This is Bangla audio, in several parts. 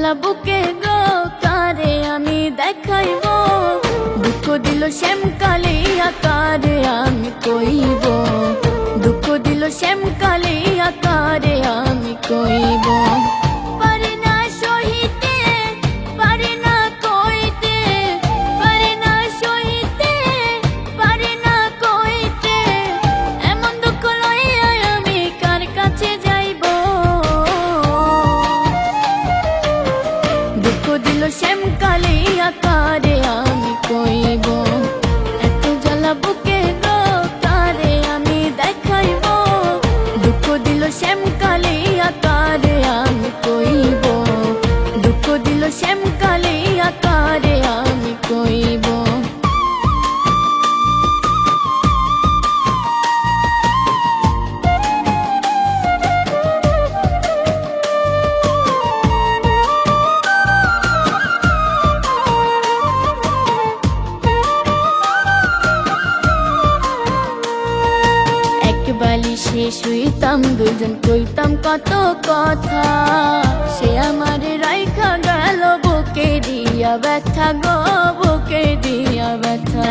জ্বালা বুকে গো কারে আমি দেখাইব, দুঃখ দিল শ্যাম কালিয়া কারে আমি কইব, দুঃখ দিল শ্যাম কালিয়া কারে আমি কইব। পারি না সহিতে, পারি না কইতে, পারি না সহিতে, পারি না কইতে, এমন দুঃখ লইয়া আমি কার কাছে যাইব। দুঃখ দিল শ্যাম কালিয়া কারে আমি কইব, এত জ্বালা বুকে গো কারে আমি দেখাইব, দুঃখ দিল শ্যাম কালিয়া কারে আমি কইব, দুঃখ দিল শ্যাম কালিয়া কারে আমি কইব। বালিশে শুইতাম দুজন কইতাম কত কথা, সে আমারে রাইখা গেল বুকে দিয়া ব্যথা গো, বুকে দিয়া ব্যথা।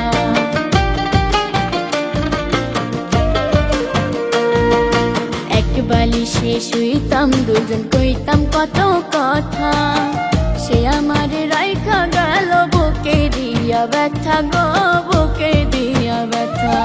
এক বালিশে শুইতাম দুজন কইতাম কত কথা, সে আমারে রাইখা গেল বুকে দিয়া ব্যথা গো, বুকে দিয়া ব্যথা।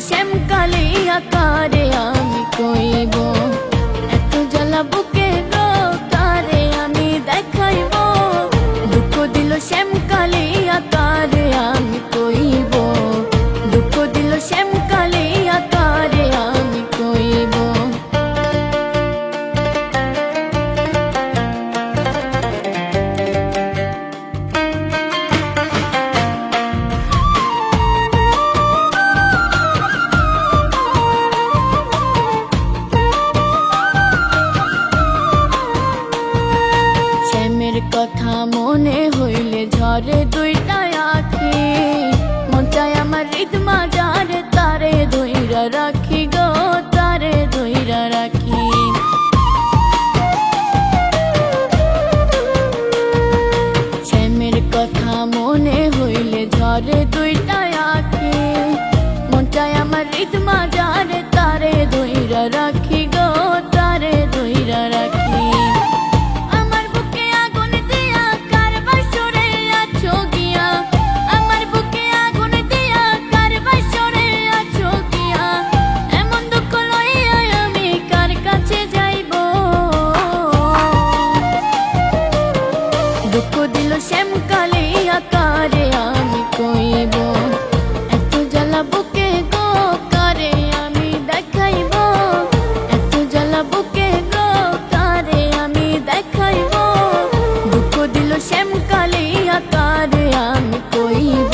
শ্যাম কালিয়া কারে আমি কইব, এত জ্বালা বুকে গো কারে আমি দেখাইব, দুঃখ দিল শ্যাম কালিয়া কারে আমি কইব, দুঃখ দিল শ্যাম কালিয়া কারে আমি কইব। কথা মনে হইলে ঝরে দুইটা আখি, মন চায় আমার রিদমা যারে তারে ধইরা রাখি গো, তারে ধইরা রাখি। শ্যামের কথা মনে হইলে ঝরে দুইটা আখি, মন চায় আমার রিদমা যারে তারে ধইরা রাখি গো, তারে ধইরা রাখি। দুঃখ দিল শ্যাম কালিয়া কারে আমি কইব, এত জ্বালা বুকে গো কারে আমি দেখাইব, এত জ্বালা বুকে গো কারে আমি দেখাইব, দুঃখ দিল শ্যাম কালিয়া কারে আমি কইব,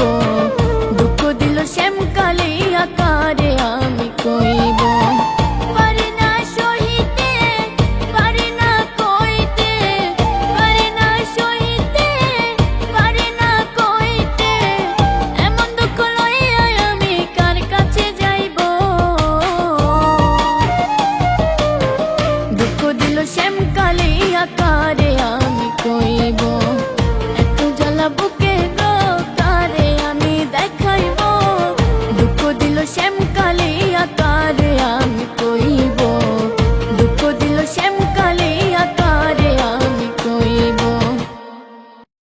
দুঃখ দিল শ্যাম কালিয়া কারে আমি কইব। শ্যাম কালিয়া কারে আমি কইব, এত জ্বালা বুকে গো কারে আমি দেখাইব, দুঃখ দিল শ্যাম কালিয়া।